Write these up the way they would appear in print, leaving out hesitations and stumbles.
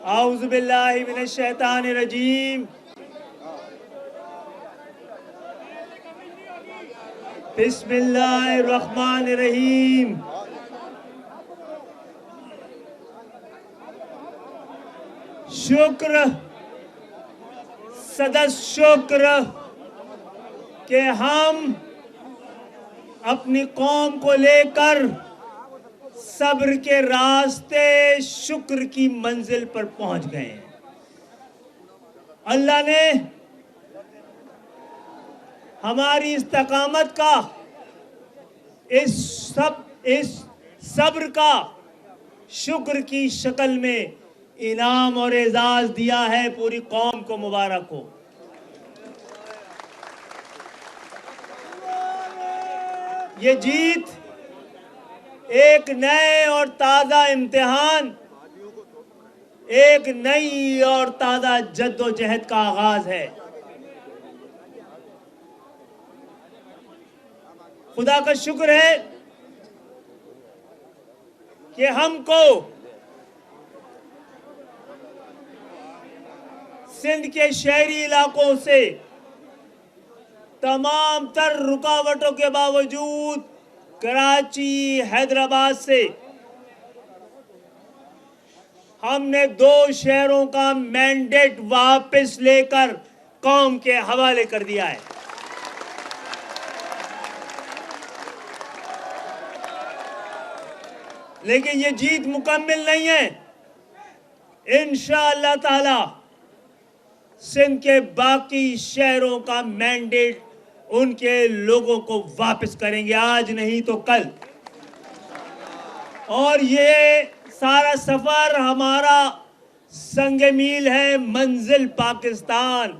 اعوذ باللہ من الشیطان الرجیم بسم اللہ الرحمن الرحیم شکر صدس شکر کہ ہم اپنی قوم کو لے کر صبر کے راستے شکر کی منزل پر پہنچ گئے ہیں۔ اللہ نے ہماری استقامت کا اس صبر کا شکر کی شکل میں انعام اور اعزاز دیا ہے۔ پوری قوم کو مبارک ہو۔ یہ جیت ایک نئے اور تازہ امتحان، ایک نئی اور تازہ جد و جہد کا آغاز ہے۔ خدا کا شکر ہے کہ ہم کو سندھ کے شہری علاقوں سے تمام تر رکاوٹوں کے باوجود کراچی، حیدرآباد سے ہم نے 2 شہروں کا مینڈیٹ واپس لے کر قوم کے حوالے کر دیا ہے۔ لیکن یہ جیت مکمل نہیں ہے۔ انشاءاللہ تعالی سندھ کے باقی شہروں کا مینڈیٹ ان کے لوگوں کو واپس کریں گے، آج نہیں تو کل۔ اور یہ سارا سفر ہمارا سنگ میل ہے، منزل پاکستان،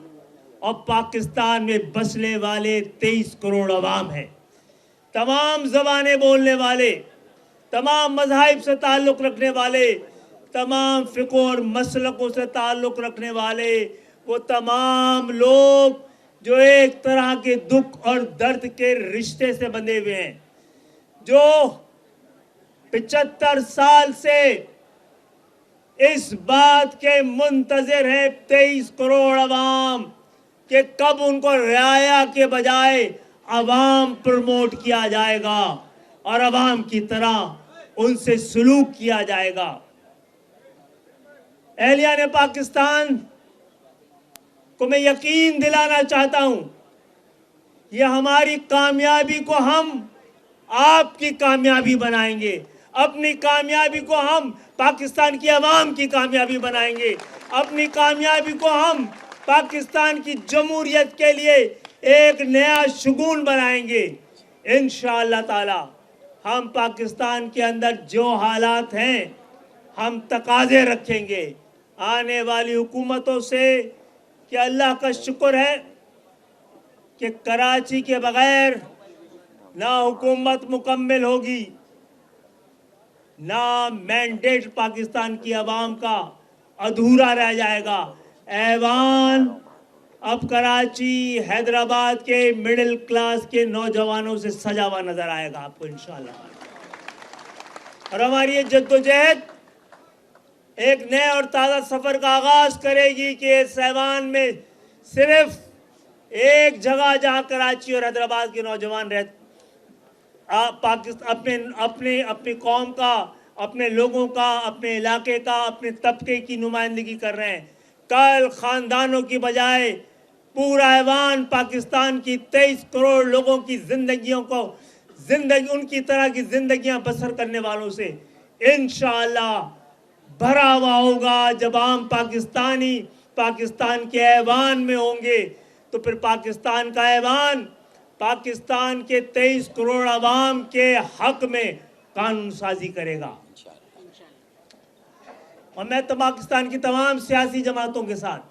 اور پاکستان میں بسنے والے 23 کروڑ عوام ہیں۔ تمام زبانیں بولنے والے، تمام مذاہب سے تعلق رکھنے والے، تمام فقہ اور مسلکوں سے تعلق رکھنے والے، وہ تمام لوگ جو ایک طرح کے دکھ اور درد کے رشتے سے بندھے ہوئے ہیں، جو 75 سال سے اس بات کے منتظر ہیں 23 کروڑ عوام کہ کب ان کو رعایا کے بجائے عوام پروموٹ کیا جائے گا اور عوام کی طرح ان سے سلوک کیا جائے گا۔ اہلیان پاکستان کو میں یقین دلانا چاہتا ہوں، یہ ہماری کامیابی کو ہم آپ کی کامیابی بنائیں گے، اپنی کامیابی کو ہم پاکستان کی عوام کی کامیابی بنائیں گے، اپنی کامیابی کو ہم پاکستان کی جمہوریت کے لیے ایک نیا شگون بنائیں گے۔ انشاءاللہ تعالی ہم پاکستان کے اندر جو حالات ہیں ہم تقاضے رکھیں گے آنے والی حکومتوں سے کہ اللہ کا شکر ہے کہ کراچی کے بغیر نہ حکومت مکمل ہوگی، نہ مینڈیٹ پاکستان کی عوام کا ادھورا رہ جائے گا۔ ایوان اب کراچی، حیدرآباد کے مڈل کلاس کے نوجوانوں سے سجا ہوا نظر آئے گا آپ کو انشاءاللہ۔ اور ہماری یہ جد و جہد ایک نئے اور تازہ سفر کا آغاز کرے گی کہ اس ایوان میں صرف ایک جگہ جہاں کراچی اور حیدرآباد کے نوجوان رہتے، اپنی قوم کا، اپنے لوگوں کا، اپنے علاقے کا، اپنے طبقے کی نمائندگی کر رہے ہیں۔ کل خاندانوں کی بجائے پورا ایوان پاکستان کی 23 کروڑ لوگوں کی زندگیوں کو، ان کی طرح کی زندگیاں بسر کرنے والوں سے انشاءاللہ بھرا ہوا ہوگا۔ جب عام پاکستانی پاکستان کے ایوان میں ہوں گے تو پھر پاکستان کا ایوان پاکستان کے 23 کروڑ عوام کے حق میں قانون سازی کرے گا۔ اور میں پاکستان کی تمام سیاسی جماعتوں کے ساتھ،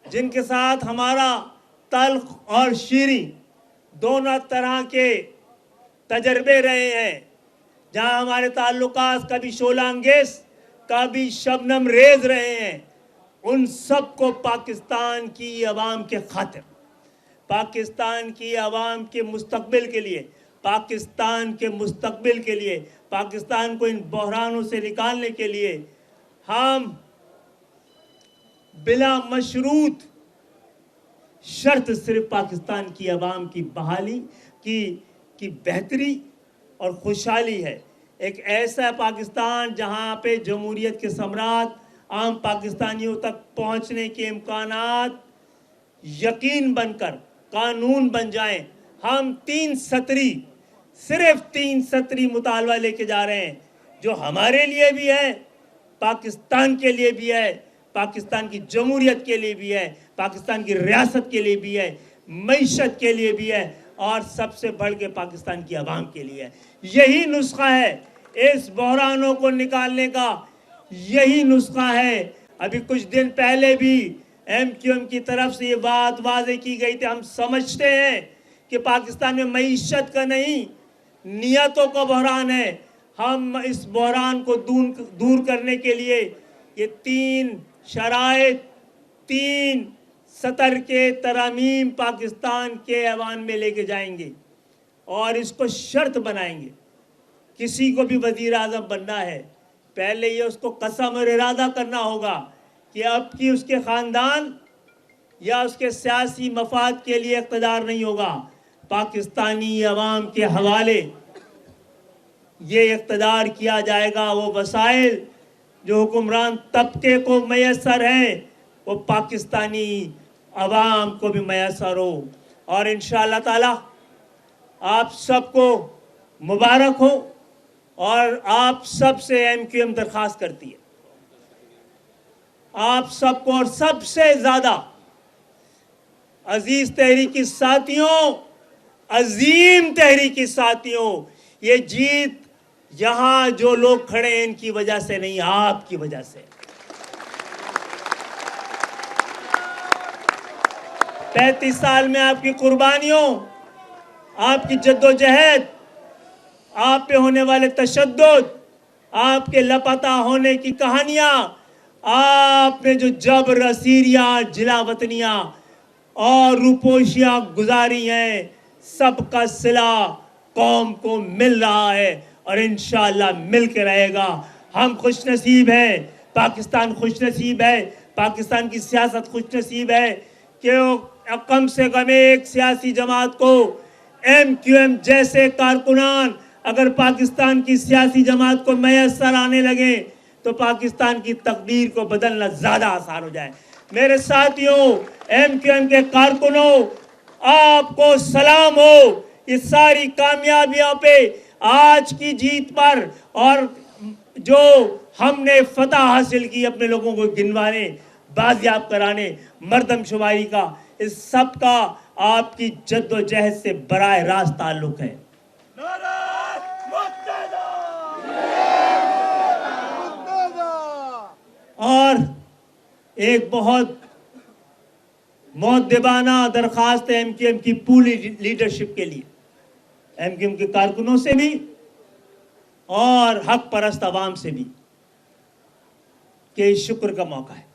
جن کے ساتھ ہمارا تلخ اور شیریں دونوں طرح کے تجربے رہے ہیں، جہاں ہمارے تعلقات کبھی شعلہ انگیز، کبھی شبنم ریز رہے ہیں، ان سب کو پاکستان کی عوام کے خاطر، پاکستان کی عوام کے مستقبل کے لیے، پاکستان کے مستقبل کے لیے، پاکستان کو ان بحرانوں سے نکالنے کے لیے ہم بلا مشروط شرط صرف پاکستان کی عوام کی بحالی کی بہتری اور خوشحالی ہے. ایک ایسا پاکستان جہاں پہ جمہوریت کے ثمرات عام پاکستانیوں تک پہنچنے کے امکانات یقین بن کر قانون بن جائیں. ہم 3 سطری صرف 3 سطری مطالبہ لے کے جا رہے ہیں جو ہمارے لیے بھی ہے, پاکستان کے لیے بھی ہے, پاکستان کی جمہوریت کے لیے بھی ہے, پاکستان کی ریاست کے لیے بھی ہے, معیشت کے لیے بھی ہے, اور سب سے بڑھ کے پاکستان کی عوام کے لیے ہے. یہی نسخہ ہے اس بحرانوں کو نکالنے کا, یہی نسخہ ہے. ابھی کچھ دن پہلے بھی ایم کیو ایم کی طرف سے یہ بات واضح کی گئی تھی. ہم سمجھتے ہیں کہ پاکستان میں معیشت کا نہیں نیتوں کا بحران ہے. ہم اس بحران کو دور کرنے کے لیے یہ 3 شرائط 3 سطر کے ترامیم پاکستان کے ایوان میں لے کے جائیں گے اور اس کو شرط بنائیں گے. کسی کو بھی وزیر اعظم بننا ہے پہلے یہ اس کو قسم اور ارادہ کرنا ہوگا کہ اب کی اس کے خاندان یا اس کے سیاسی مفاد کے لیے اقتدار نہیں ہوگا, پاکستانی عوام کے حوالے یہ اقتدار کیا جائے گا. وہ وسائل جو حکمران طبقے کو میسر ہیں وہ پاکستانی عوام کو بھی میسر ہو. اور انشاءاللہ تعالی آپ سب کو مبارک ہو, اور آپ سب سے ایم کیو ایم درخواست کرتی ہے, آپ سب کو اور سب سے زیادہ عزیز تحریکی ساتھیوں, عظیم تحریکی ساتھیوں, یہ جیت یہاں جو لوگ کھڑے ہیں ان کی وجہ سے نہیں, آپ کی وجہ سے. 35 سال میں آپ کی قربانیوں, آپ کی جدوجہد, آپ پہ ہونے والے تشدد, آپ کے لاپتہ ہونے کی کہانیاں, آپ نے جو جبر, اسیریاں, جلا وطنیاں اور روپوشیاں گزاری ہیں, سب کا صلہ قوم کو مل رہا ہے اور انشاءاللہ مل کے رہے گا. ہم خوش نصیب ہیں, پاکستان خوش نصیب ہے, پاکستان کی سیاست خوش نصیب ہے کہ کم سے کم ایک سیاسی جماعت کو ایم کیو ایم جیسے کارکنان اگر پاکستان کی سیاسی جماعت کو میسر آنے لگے تو پاکستان کی تقدیر کو بدلنا زیادہ آسان ہو جائے. میرے ساتھیوں, ایم کیو ایم کے کارکنوں, آپ کو سلام ہو یہ ساری کامیابیوں پہ, آج کی جیت پر, اور جو ہم نے فتح حاصل کی اپنے لوگوں کو گنوانے, بازیاب کرانے, مردم شماری کا, اس سب کا آپ کی جد و جہد سے براہ راست تعلق ہے. اور ایک بہت مؤدبانہ درخواست ہے ایم کیو ایم کی پوری لیڈرشپ کے لیے, ایم کیو ایم کے کارکنوں سے بھی اور حق پرست عوام سے بھی, کہ شکر کا موقع ہے.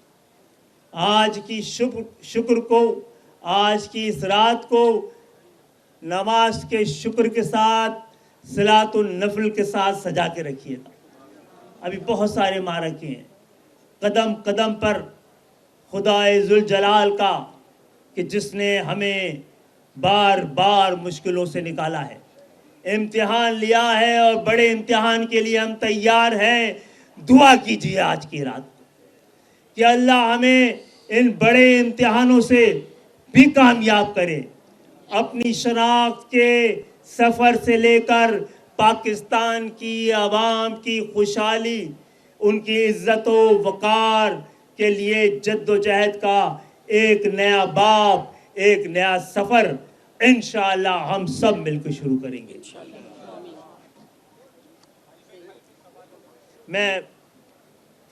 آج کی شکر کو, آج کی اس رات کو نماز کے شکر کے ساتھ, صلاۃ النفل کے ساتھ سجا کے رکھیے گا. ابھی بہت سارے معرکے ہیں, قدم قدم پر خدائے ذوالجلال کا, کہ جس نے ہمیں بار بار مشکلوں سے نکالا ہے, امتحان لیا ہے, اور بڑے امتحان کے لیے ہم تیار ہیں. دعا کیجیے آج کی رات کہ اللہ ہمیں ان بڑے امتحانوں سے بھی کامیاب کرے. اپنی شناخت کے سفر سے لے کر پاکستان کی عوام کی خوشحالی, ان کی عزت و وقار کے لیے جد و جہد کا ایک نیا باب, ایک نیا سفر انشاءاللہ ہم سب مل کے شروع کریں گے. میں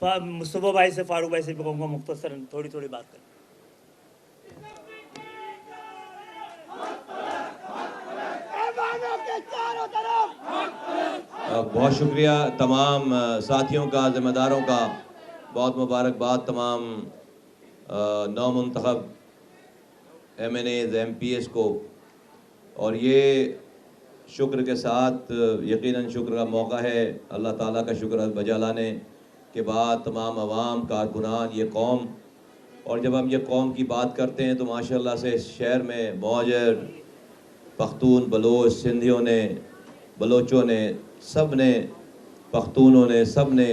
مصطفیٰ بھائی سے, فاروق بھائی سے بھی کہوں گا مختصراً تھوڑی تھوڑی بات کریں. بہت شکریہ تمام ساتھیوں کا, ذمہ داروں کا, بہت مبارکباد تمام نو منتخب M N As, M P As کو. اور یہ شکر کے ساتھ یقیناً شکر کا موقع ہے, اللہ تعالیٰ کا شکر بجا لانے کے بعد تمام عوام, کارکنان, یہ قوم اور جب ہم یہ قوم کی بات کرتے ہیں تو ماشاءاللہ سے اس شہر میں مہاجر، پختون، بلوچ، سندھیوں نے، بلوچوں نے، سب نے، پختونوں نے، سب نے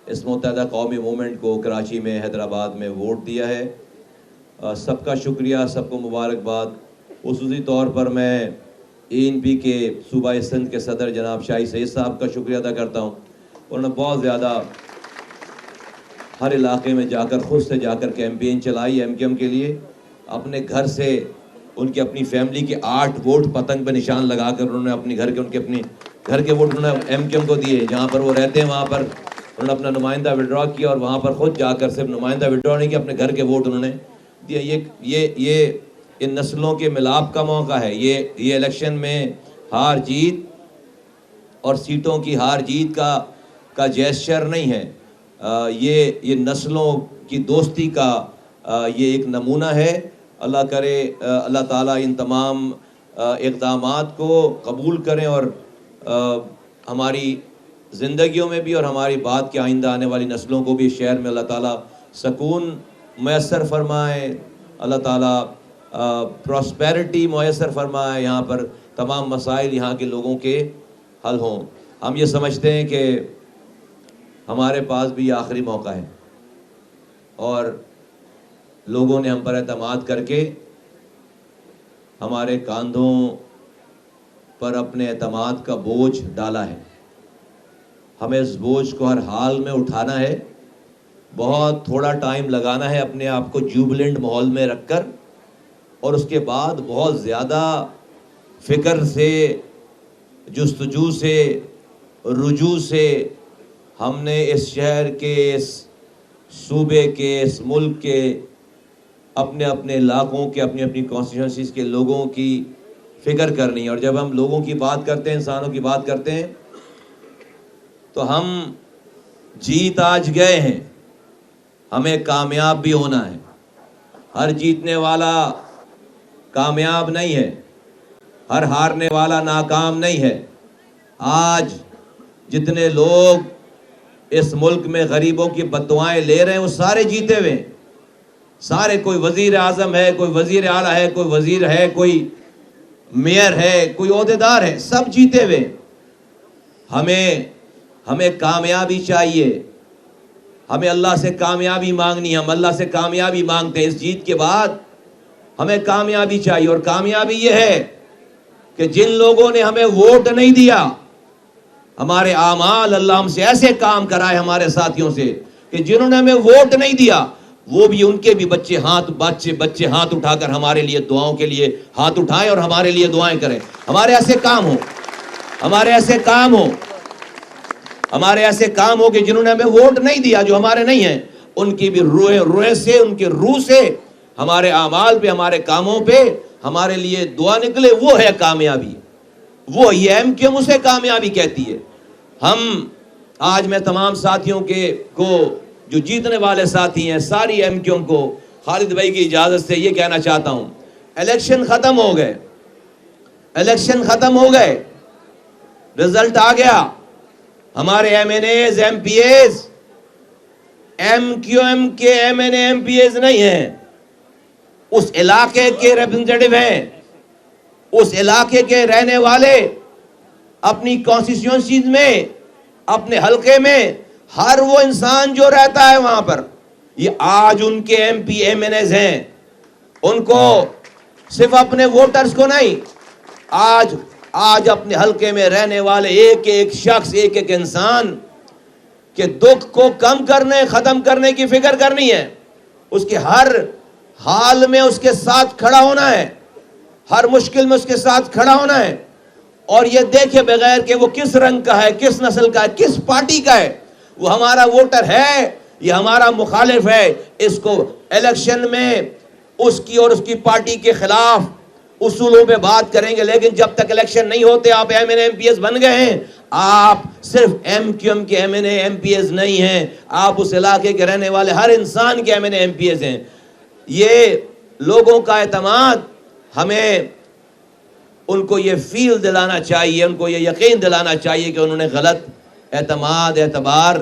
اس متحدہ قومی موومنٹ کو کراچی میں، حیدرآباد میں ووٹ دیا ہے۔ سب کا شکریہ، سب کو مبارکباد۔ خصوصی طور پر میں ANP کے صوبہ سندھ کے صدر جناب شاہی سید صاحب کا شکریہ ادا کرتا ہوں۔ انہوں نے بہت زیادہ ہر علاقے میں جا کر، خود سے جا کر کیمپین چلائی MQM کے لیے۔ اپنے گھر سے ان کی اپنی فیملی کے 8 ووٹ پتنگ پہ نشان لگا کر انہوں نے اپنی گھر کے، اپنی گھر کے ووٹ انہوں نے MQM کو دیے۔ جہاں پر وہ رہتے ہیں وہاں پر انہوں نے اپنا نمائندہ وڈرا کیا، اور وہاں پر خود جا کر صرف نمائندہ وڈرا نہیں کیا، اپنے گھر کے ووٹ انہوں نے دیا۔ یہ ان نسلوں کے ملاپ کا موقع ہے۔ یہ الیکشن میں ہار جیت اور سیٹوں کی ہار جیت کا جیسچر نہیں ہے، یہ نسلوں کی دوستی کا یہ ایک نمونہ ہے۔ اللہ کرے اللہ تعالیٰ ان تمام اقدامات کو قبول کریں، اور ہماری زندگیوں میں بھی اور ہماری بعد کے آئندہ آنے والی نسلوں کو بھی اس شہر میں اللہ تعالیٰ سکون میسر فرمائے، اللہ تعالیٰ پراسپیرٹی میسر فرمائے، یہاں پر تمام مسائل یہاں کے لوگوں کے حل ہوں۔ ہم یہ سمجھتے ہیں کہ ہمارے پاس بھی یہ آخری موقع ہے، اور لوگوں نے ہم پر اعتماد کر کے ہمارے کاندھوں پر اپنے اعتماد کا بوجھ ڈالا ہے۔ ہمیں اس بوجھ کو ہر حال میں اٹھانا ہے، بہت تھوڑا ٹائم لگانا ہے اپنے آپ کو جوبلنٹ ماحول میں رکھ کر، اور اس کے بعد بہت زیادہ فکر سے، جستجو سے، رجوع سے ہم نے اس شہر کے، اس صوبے کے، اس ملک کے، اپنے اپنے علاقوں کے، اپنی اپنی کانسٹیٹوئنسیز کے لوگوں کی فکر کرنی ہے۔ اور جب ہم لوگوں کی بات کرتے ہیں، انسانوں کی بات کرتے ہیں، تو ہم جیت آج گئے ہیں، ہمیں کامیاب بھی ہونا ہے۔ ہر جیتنے والا کامیاب نہیں ہے، ہر ہارنے والا ناکام نہیں ہے۔ آج جتنے لوگ اس ملک میں غریبوں کی بددعائیں لے رہے ہیں، وہ سارے جیتے ہوئے ہیں، سارے۔ کوئی وزیر اعظم ہے، کوئی وزیر اعلیٰ ہے، کوئی وزیر ہے، کوئی میئر ہے، کوئی عہدیدار ہے، سب جیتے ہوئے۔ ہمیں کامیابی چاہیے، ہمیں اللہ سے کامیابی مانگنی ہے، ہم اللہ سے کامیابی مانگتے ہیں۔ اس جیت کے بعد ہمیں کامیابی چاہیے، اور کامیابی یہ ہے کہ جن لوگوں نے ہمیں ووٹ نہیں دیا، ہمارے اعمال، اللہ ہم سے ایسے کام کرائے ہمارے ساتھیوں سے کہ جنہوں نے ہمیں ووٹ نہیں دیا، وہ بھی، ان کے بھی بچے ہاتھ اٹھا کر ہمارے لیے دعاؤں کے لیے ہاتھ اٹھائیں اور ہمارے لیے دعائیں کریں۔ ہمارے ایسے کام ہوں، ہمارے ایسے کام ہوں، ہمارے ایسے کام ہو کہ جنہوں نے ہمیں ووٹ نہیں دیا، جو ہمارے نہیں ہیں، ان کی بھی روح سے، ان کے روح سے ہمارے اعمال پہ، ہمارے کاموں پہ ہمارے لیے دعا نکلے، وہ ہے کامیابی۔ وہ یہ MQM اسے کامیابی کہتی ہے۔ آج میں تمام ساتھیوں کو جو جیتنے والے ساتھی ہیں، ساری MQM کو خالد بھائی کی اجازت سے یہ کہنا چاہتا ہوں، الیکشن ختم ہو گئے، الیکشن ختم ہو گئے، رزلٹ آ گیا۔ ہمارے MNAs MPAs MQM کے MNA MPAs نہیں ہیں، اس علاقے کے ریپرزنٹیٹیو ہیں، اس علاقے کے رہنے والے، اپنی کانسٹیٹیوئنسیز میں، اپنے حلقے میں ہر وہ انسان جو رہتا ہے وہاں پر، یہ آج ان کے MP MNAs ہیں۔ ان کو صرف اپنے ووٹرز کو نہیں، آج اپنے حلقے میں رہنے والے ایک ایک شخص، ایک ایک انسان کے دکھ کو کم کرنے، ختم کرنے کی فکر کرنی ہے۔ اس کے ہر حال میں اس کے ساتھ کھڑا ہونا ہے، ہر مشکل میں اس کے ساتھ کھڑا ہونا ہے، اور یہ دیکھے بغیر کہ وہ کس رنگ کا ہے، کس نسل کا ہے، کس پارٹی کا ہے، وہ ہمارا ووٹر ہے یا ہمارا مخالف ہے۔ اس کو الیکشن میں اس کی اور اس کی پارٹی کے خلاف اصولوں پہ بات کریں گے، لیکن جب تک الیکشن نہیں ہوتے، آپ MNA MPAs بن گئے ہیں، آپ صرف MQM کے MNA MPAs نہیں ہیں، آپ اس علاقے کے رہنے والے ہر انسان کے MNA MPAs ہیں۔ یہ لوگوں کا اعتماد، ہمیں ان کو یہ فیل دلانا چاہیے، ان کو یہ یقین دلانا چاہیے کہ انہوں نے غلط اعتماد، اعتبار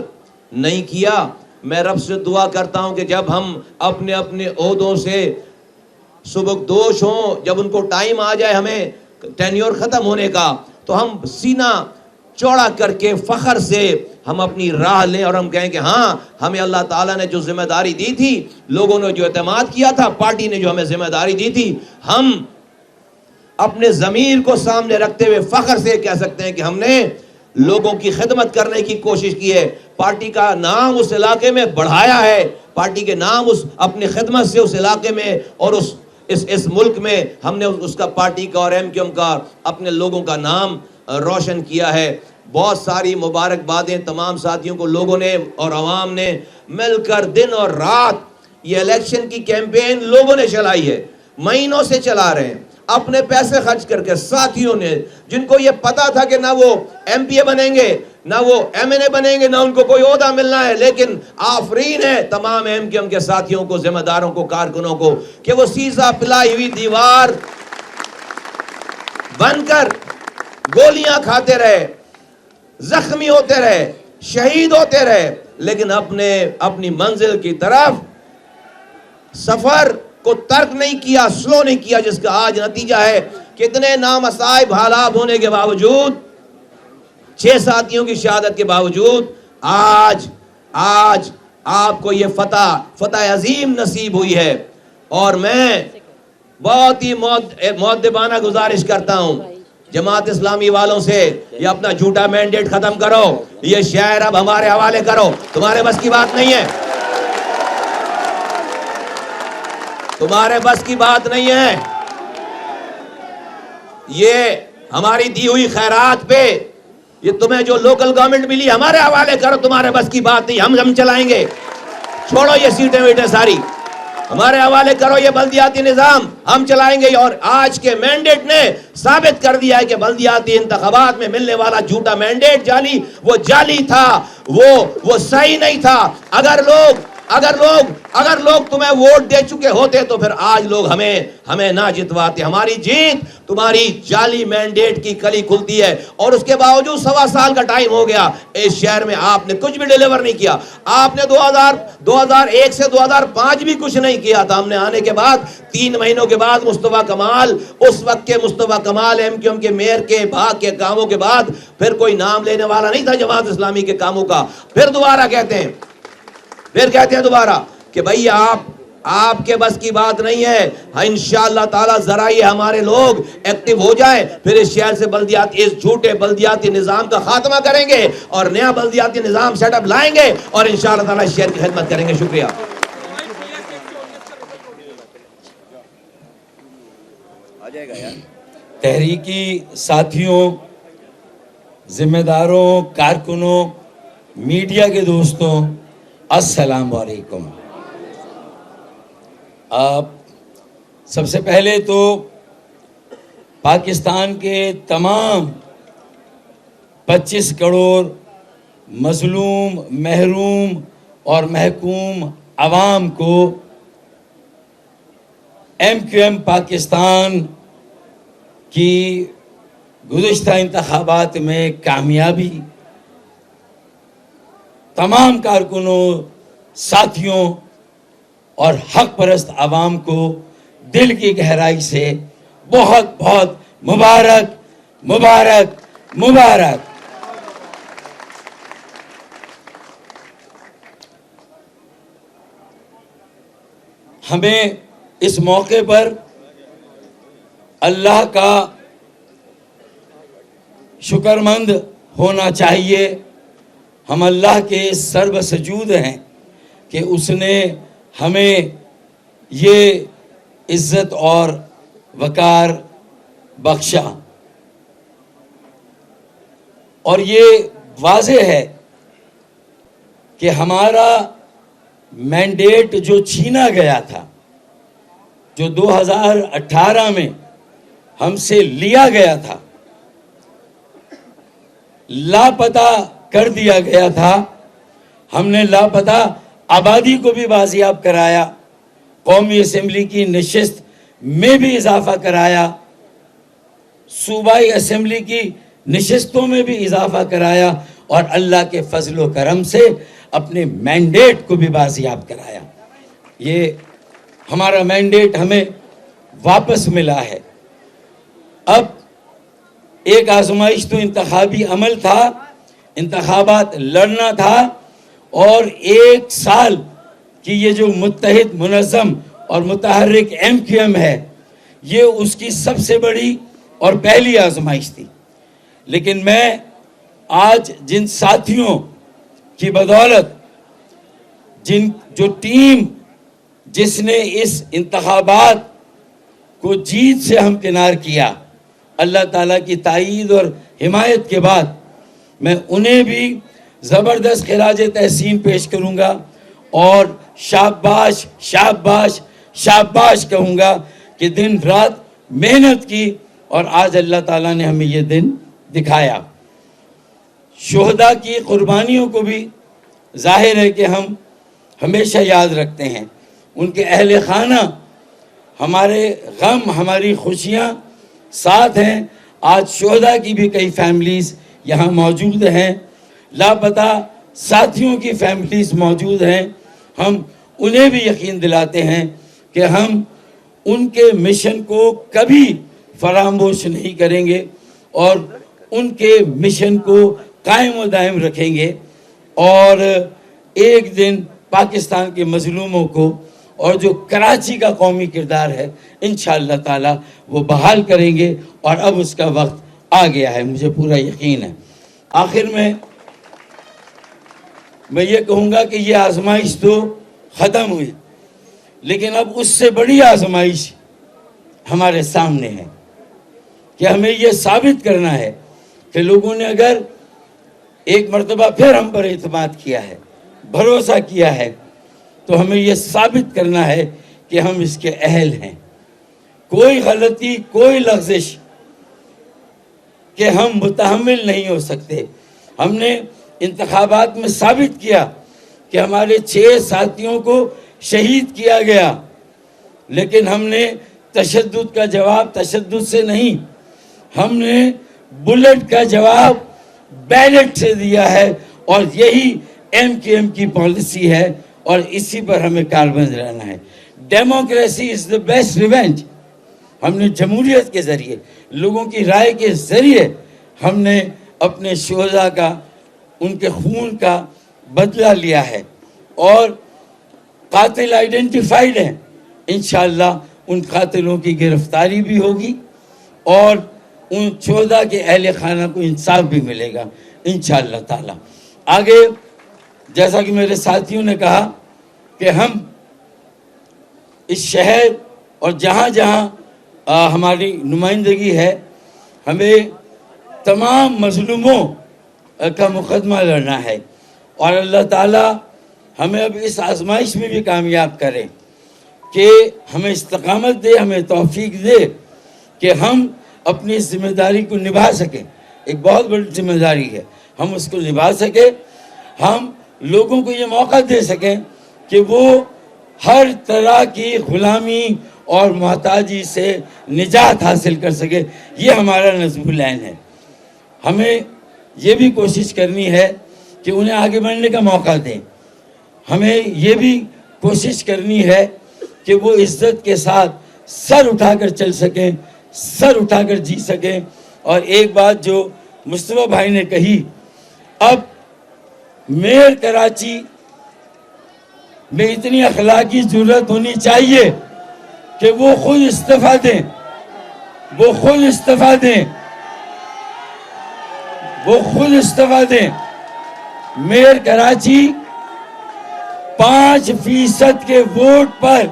نہیں کیا۔ میں رب سے دعا کرتا ہوں کہ جب ہم اپنے اپنے عہدوں سے سبکدوش ہوں، جب ان کو ٹائم آ جائے ہمیں ٹینیور ختم ہونے کا، تو ہم سینہ چوڑا کر کے فخر سے ہم اپنی راہ لیں اور ہم کہیں کہ ہاں ہمیں اللہ تعالیٰ نے جو ذمہ داری دی تھی، لوگوں نے جو اعتماد کیا تھا، پارٹی نے جو ہمیں ذمہ داری دی تھی، ہم اپنے ضمیر کو سامنے رکھتے ہوئے فخر سے کہہ سکتے ہیں کہ ہم نے لوگوں کی خدمت کرنے کی کوشش کی ہے، پارٹی کا نام اس علاقے میں بڑھایا ہے، پارٹی کے نام اپنی خدمت سے اس علاقے میں اور اس ملک میں ہم نے اس کا پارٹی کا اور ایم کیو ایم کا اپنے لوگوں کا نام روشن کیا ہے۔ بہت ساری مبارکبادیں تمام ساتھیوں کو، لوگوں نے اور عوام نے مل کر دن اور رات یہ الیکشن کی کیمپین لوگوں نے چلائی ہے، مہینوں سے چلا رہے ہیں، اپنے پیسے خرچ کر کے ساتھیوں نے، جن کو یہ پتا تھا کہ نہ وہ ایم پی اے بنیں گے، نہ وہ ایم این اے بنیں گے، نہ ان کو کوئی عہدہ ملنا ہے، لیکن آفرین ہے تمام ایم کیو ایم کے ساتھیوں کو، ذمہ داروں کو، کارکنوں کو کہ وہ سیسا پلائی ہوئی دیوار بن کر گولیاں کھاتے رہے، زخمی ہوتے رہے، شہید ہوتے رہے، لیکن اپنی منزل کی طرف سفر کو ترک نہیں کیا، سلو نہیں کیا، جس کا آج نتیجہ ہے کتنے نامصائب حالات ہونے کے باوجود، 6 ساتھیوں کی شہادت کے باوجود آج آپ کو یہ فتح عظیم نصیب ہوئی ہے۔ اور میں بہت ہی مؤدبانہ گزارش کرتا ہوں جماعت اسلامی والوں سے، یہ اپنا جھوٹا مینڈیٹ ختم کرو، یہ شہر اب ہمارے حوالے کرو، تمہارے بس کی بات نہیں ہے، تمہارے بس کی بات نہیں ہے، یہ ہماری دی ہوئی خیرات پہ، یہ تمہیں جو لوکل گورنمنٹ ملی ہمارے حوالے کرو، تمہارے بس کی بات نہیں، ہم چلائیں گے، چھوڑو یہ سیٹیں ویٹیں ساری، ہمارے حوالے کرو یہ بلدیاتی نظام، ہم چلائیں گے۔ اور آج کے مینڈیٹ نے ثابت کر دیا ہے کہ بلدیاتی انتخابات میں ملنے والا جھوٹا مینڈیٹ جعلی، وہ جعلی تھا، وہ صحیح نہیں تھا۔ اگر لوگ تمہیں ووٹ دے چکے ہوتے تو پھر آج لوگ ہمیں نہ جتواتے۔ ہماری جیت تمہاری جعلی مینڈیٹ کی کلی کھلتی ہے، اور اس کے باوجود 1.25 سال کا ٹائم ہو گیا، اس شہر میں آپ نے کچھ بھی ڈیلیور نہیں کیا۔ آپ نے 2001 سے 2005 بھی کچھ نہیں کیا تھا۔ ہم نے آنے کے بعد 3 مہینوں کے بعد مصطفیٰ کمال، اس وقت کے مصطفیٰ کمال ایم کیو ایم کے میئر کے بھاگ کے کاموں کے بعد پھر کوئی نام لینے والا نہیں تھا جماعت اسلامی کے کاموں کا۔ پھر دوبارہ کہتے ہیں کہ بھئی آپ کے بس کی بات نہیں ہے، انشاءاللہ تعالی ذرا یہ ہمارے لوگ ایکٹیو ہو جائیں، پھر اس شہر سے اس جھوٹے بلدیاتی نظام کا خاتمہ کریں گے اور نیا بلدیاتی نظام سیٹ اپ لائیں گے اور انشاءاللہ تعالی اس شہر کی خدمت کریں گے۔ شکریہ۔ تحریکی ساتھیوں، ذمہ داروں، کارکنوں، میڈیا کے دوستوں، السلام علیکم۔ سب سے پہلے تو پاکستان کے تمام 25 کروڑ مظلوم، محروم اور محکوم عوام کو ایم کیو ایم پاکستان کی گزشتہ انتخابات میں کامیابی، تمام کارکنوں، ساتھیوں اور حق پرست عوام کو دل کی گہرائی سے بہت بہت مبارک مبارک مبارک۔ ہمیں اس موقع پر اللہ کا شکرمند ہونا چاہیے۔ ہم اللہ کے سرب سجود ہیں کہ اس نے ہمیں یہ عزت اور وقار بخشا، اور یہ واضح ہے کہ ہمارا مینڈیٹ جو چھینا گیا تھا، جو 2018 میں ہم سے لیا گیا تھا، لاپتہ کر دیا گیا تھا، ہم نے لاپتہ آبادی کو بھی بازیاب کرایا، قومی اسمبلی کی نشست میں بھی اضافہ کرایا، صوبائی اسمبلی کی نشستوں میں بھی اضافہ کرایا، اور اللہ کے فضل و کرم سے اپنے مینڈیٹ کو بھی بازیاب کرایا. یہ ہمارا مینڈیٹ ہمیں واپس ملا ہے. اب ایک آزمائش تو انتخابی عمل تھا, انتخابات لڑنا تھا, اور 1 سال کی یہ جو متحد منظم اور متحرک MQM ہے, یہ اس کی سب سے بڑی اور پہلی آزمائش تھی. لیکن میں آج جن ساتھیوں کی بدولت, جو ٹیم جس نے اس انتخابات کو جیت سے ہمکنار کیا, اللہ تعالیٰ کی تائید اور حمایت کے بعد میں انہیں بھی زبردست خراج تحسین پیش کروں گا اور شاباش شاباش شاباش کہوں گا کہ دن رات محنت کی اور آج اللہ تعالیٰ نے ہمیں یہ دن دکھایا. شہداء کی قربانیوں کو بھی ظاہر ہے کہ ہم ہمیشہ یاد رکھتے ہیں. ان کے اہل خانہ, ہمارے غم ہماری خوشیاں ساتھ ہیں. آج شہداء کی بھی کئی فیملیز یہاں موجود ہیں, لاپتہ ساتھیوں کی فیملیز موجود ہیں. ہم انہیں بھی یقین دلاتے ہیں کہ ہم ان کے مشن کو کبھی فراموش نہیں کریں گے اور ان کے مشن کو قائم و دائم رکھیں گے, اور ایک دن پاکستان کے مظلوموں کو اور جو کراچی کا قومی کردار ہے انشاءاللہ تعالی وہ بحال کریں گے, اور اب اس کا وقت آ گیا ہے, مجھے پورا یقین ہے. آخر میں یہ کہوں گا کہ یہ آزمائش تو ختم ہوئی, لیکن اب اس سے بڑی آزمائش ہمارے سامنے ہے کہ ہمیں یہ ثابت کرنا ہے کہ لوگوں نے اگر ایک مرتبہ پھر ہم پر اعتماد کیا ہے, بھروسہ کیا ہے, تو ہمیں یہ ثابت کرنا ہے کہ ہم اس کے اہل ہیں. کوئی غلطی, کوئی لغزش کہ ہم متحمل نہیں ہو سکتے. ہم نے انتخابات میں ثابت کیا کہ ہمارے 6 ساتھیوں کو شہید کیا گیا, لیکن ہم نے تشدد کا جواب تشدد سے نہیں, ہم نے بلٹ کا جواب بیلٹ سے دیا ہے, اور یہی MQM کی پالیسی ہے اور اسی پر ہمیں کاربند رہنا ہے. Democracy is the best revenge. ہم نے جمہوریت کے ذریعے, لوگوں کی رائے کے ذریعے ہم نے اپنے شہداء کا, ان کے خون کا بدلہ لیا ہے, اور قاتل آئیڈینٹیفائیڈ ہیں. انشاءاللہ ان قاتلوں کی گرفتاری بھی ہوگی اور ان شہداء کے اہل خانہ کو انصاف بھی ملے گا انشاءاللہ تعالی. آگے جیسا کہ میرے ساتھیوں نے کہا کہ ہم اس شہر اور جہاں جہاں ہماری نمائندگی ہے, ہمیں تمام مظلوموں کا مقدمہ لڑنا ہے, اور اللہ تعالیٰ ہمیں اب اس آزمائش میں بھی کامیاب کرے کہ ہمیں استقامت دے, ہمیں توفیق دے کہ ہم اپنی اس ذمہ داری کو نبھا سکیں. ایک بہت بڑی ذمہ داری ہے, ہم اس کو نبھا سکیں, ہم لوگوں کو یہ موقع دے سکیں کہ وہ ہر طرح کی غلامی اور محتاجی سے نجات حاصل کر سکے. یہ ہمارا نظم العین ہے. ہمیں یہ بھی کوشش کرنی ہے کہ انہیں آگے بڑھنے کا موقع دیں. ہمیں یہ بھی کوشش کرنی ہے کہ وہ عزت کے ساتھ سر اٹھا کر چل سکیں, سر اٹھا کر جی سکیں. اور ایک بات جو مصطفیٰ بھائی نے کہی, اب میئر کراچی میں اتنی اخلاقی جرات ہونی چاہیے کہ وہ خود استعفیٰ دیں, وہ خود استعفیٰ دیں, وہ خود استعفیٰ دیں. میئر کراچی 5% کے ووٹ پر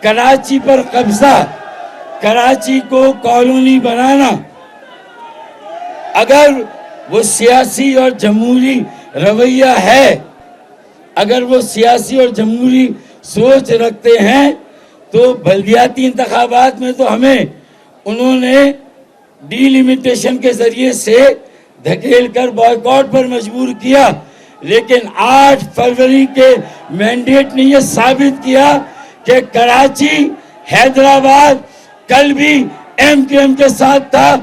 کراچی پر قبضہ, کراچی کو کالونی بنانا, اگر وہ سیاسی اور جمہوری رویہ ہے, اگر وہ سیاسی اور جمہوری سوچ رکھتے ہیں, تو بلدیاتی انتخابات میں تو ہمیں انہوں نے ڈی لیمیٹیشن کے ذریعے سے دھکیل کر بائیکاٹ پر مجبور کیا, لیکن 8 فروری کے مینڈیٹ نے یہ ثابت کیا کہ کراچی, حیدرآباد کل بھی MQM کے ساتھ تھا,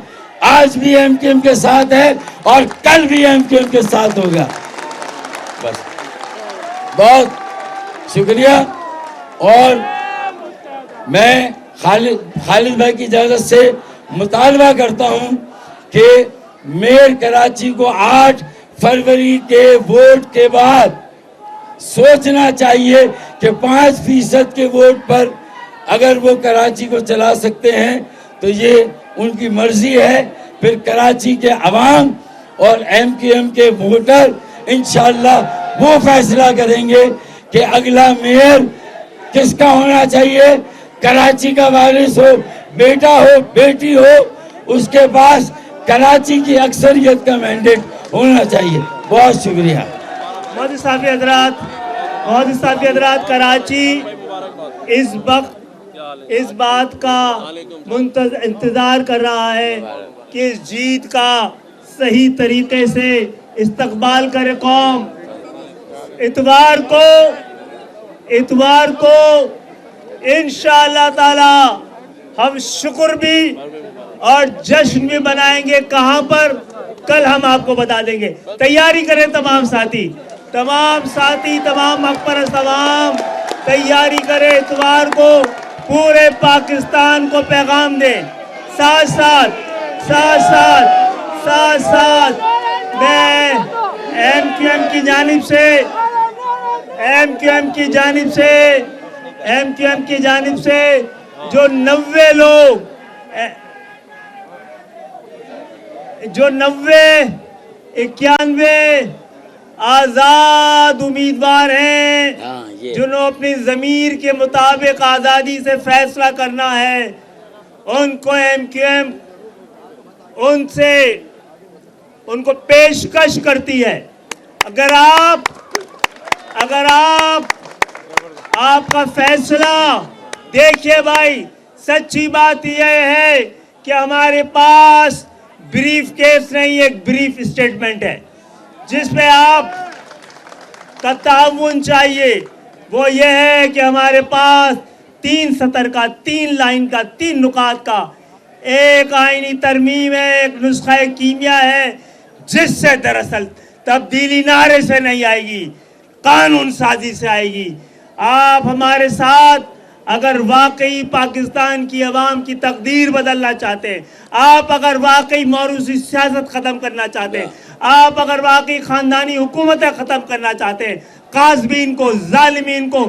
آج بھی MQM کے ساتھ ہے, اور کل بھی MQM کے ساتھ ہوگا. بس بہت شکریہ. اور میں خالد بھائی کی اجازت سے مطالبہ کرتا ہوں کہ میئر کراچی کو 8 فروری کے ووٹ کے بعد سوچنا چاہیے کہ 5% کے ووٹ پر اگر وہ کراچی کو چلا سکتے ہیں تو یہ ان کی مرضی ہے. پھر کراچی کے عوام اور MQM کے ووٹر انشاءاللہ وہ فیصلہ کریں گے کہ اگلا میئر کس کا ہونا چاہیے. کراچی کا وارث ہو, بیٹا ہو, بیٹی ہو, اس کے پاس کراچی کی اکثریت کا مینڈیٹ ہونا چاہیے. بہت شکریہ. مودی صاحب حضرات, کراچی اس وقت اس بات کا انتظار کر رہا ہے کہ اس جیت کا صحیح طریقے سے استقبال کرے قوم. اتوار کو انشاءاللہ تعالی ہم شکر بھی اور جشن بھی منائیں گے. کہاں پر, کل ہم آپ کو بتا دیں گے. تیاری کریں تمام ساتھی, تمام مقبرہ عوام تیاری کریں. اتوار کو پورے پاکستان کو پیغام دیں. ساتھ ساتھ میں MQM کی جانب سے جو 90 لوگ جو 91 آزاد امیدوار ہیں جنہوں اپنی ضمیر کے مطابق آزادی سے فیصلہ کرنا ہے, ان کو MQM ان کو پیشکش کرتی ہے. اگر آپ کا فیصلہ, دیکھیے بھائی, سچی بات یہ ہے کہ ہمارے پاس بریف کیس نہیں, ایک بریف اسٹیٹمنٹ ہے جس میں آپ کا تعاون چاہیے. وہ یہ ہے کہ ہمارے پاس 3 سطر کا, 3 لائن کا, 3 نکات کا ایک آئینی ترمیم ہے, ایک نسخہ کیمیا ہے جس سے دراصل تبدیلی نعرے سے نہیں آئے گی, قانون سازی سے آئے گی. آپ ہمارے ساتھ اگر واقعی پاکستان کی عوام کی تقدیر بدلنا چاہتے ہیں, آپ اگر واقعی موروثی سیاست ختم کرنا چاہتے ہیں, آپ اگر واقعی خاندانی حکومتیں ختم کرنا چاہتے ہیں, قاذبین کو, ظالمین کو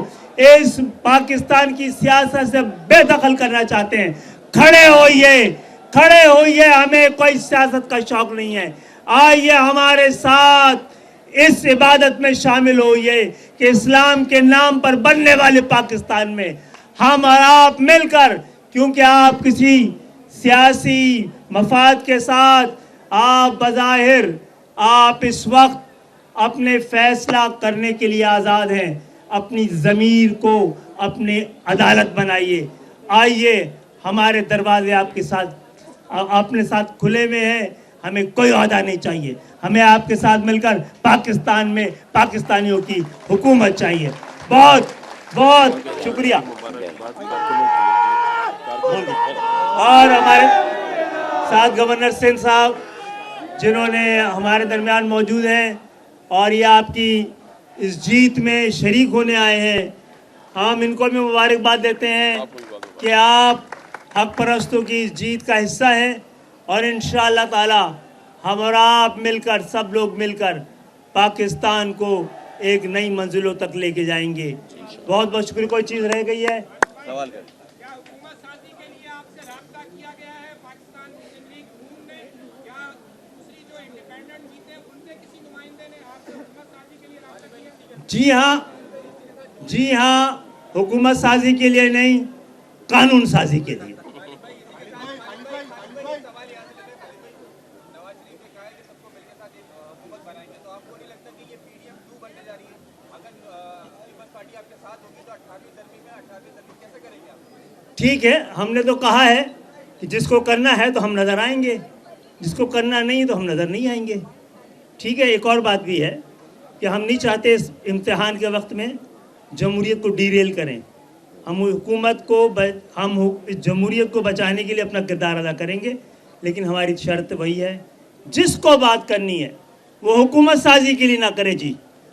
اس پاکستان کی سیاست سے بے دخل کرنا چاہتے ہیں, کھڑے ہوئیے. ہمیں کوئی سیاست کا شوق نہیں ہے. آئیے ہمارے ساتھ اس عبادت میں شامل ہوئیے کہ اسلام کے نام پر بننے والے پاکستان میں ہم اور آپ مل کر, کیونکہ آپ کسی سیاسی مفاد کے ساتھ, آپ بظاہر آپ اس وقت اپنے فیصلہ کرنے کے لیے آزاد ہیں. اپنی ضمیر کو اپنے عدالت بنائیے. آئیے, ہمارے دروازے آپ کے ساتھ اپنے ساتھ کھلے ہوئے ہیں. ہمیں کوئی عہدہ نہیں چاہیے, ہمیں آپ کے ساتھ مل کر پاکستان میں پاکستانیوں کی حکومت چاہیے. بہت بہت شکریہ. اور ہمارے ساتھ گورنر سندھ صاحب جنہوں نے ہمارے درمیان موجود ہیں اور یہ آپ کی اس جیت میں شریک ہونے آئے ہیں, ہم ان کو بھی مبارکباد دیتے ہیں کہ آپ حق پرستوں کی اس جیت کا حصہ ہیں. اور انشاءاللہ تعالی ہم اور آپ مل کر, سب لوگ مل کر پاکستان کو ایک نئی منزلوں تک لے کے جائیں گے. بہت بہت شکریہ. کوئی چیز رہ گئی ہے؟ سوال کر. کیا حکومت سازی کے لیے آپ سے رابطہ کیا گیا ہے پاکستان مسلم لیگ نون نے, یا دوسری جو انڈیپینڈنٹ جیتے ہیں ان کے کسی نمائندے نے آپ سے حکومت سازی کے لیے رابطہ کیا؟ جی ہاں, حکومت سازی کے لیے نہیں, قانون سازی کے لیے. ٹھیک ہے, ہم نے تو کہا ہے کہ جس کو کرنا ہے تو ہم نظر آئیں گے, جس کو کرنا نہیں تو ہم نظر نہیں آئیں گے. ٹھیک ہے. ایک اور بات بھی ہے کہ ہم نہیں چاہتے اس امتحان کے وقت میں جمہوریت کو ڈیریل کریں. ہم جمہوریت کو بچانے کے لیے اپنا کردار ادا کریں گے, لیکن ہماری شرط وہی ہے, جس کو بات کرنی ہے وہ حکومت سازی کے لیے نہ کرے. جی,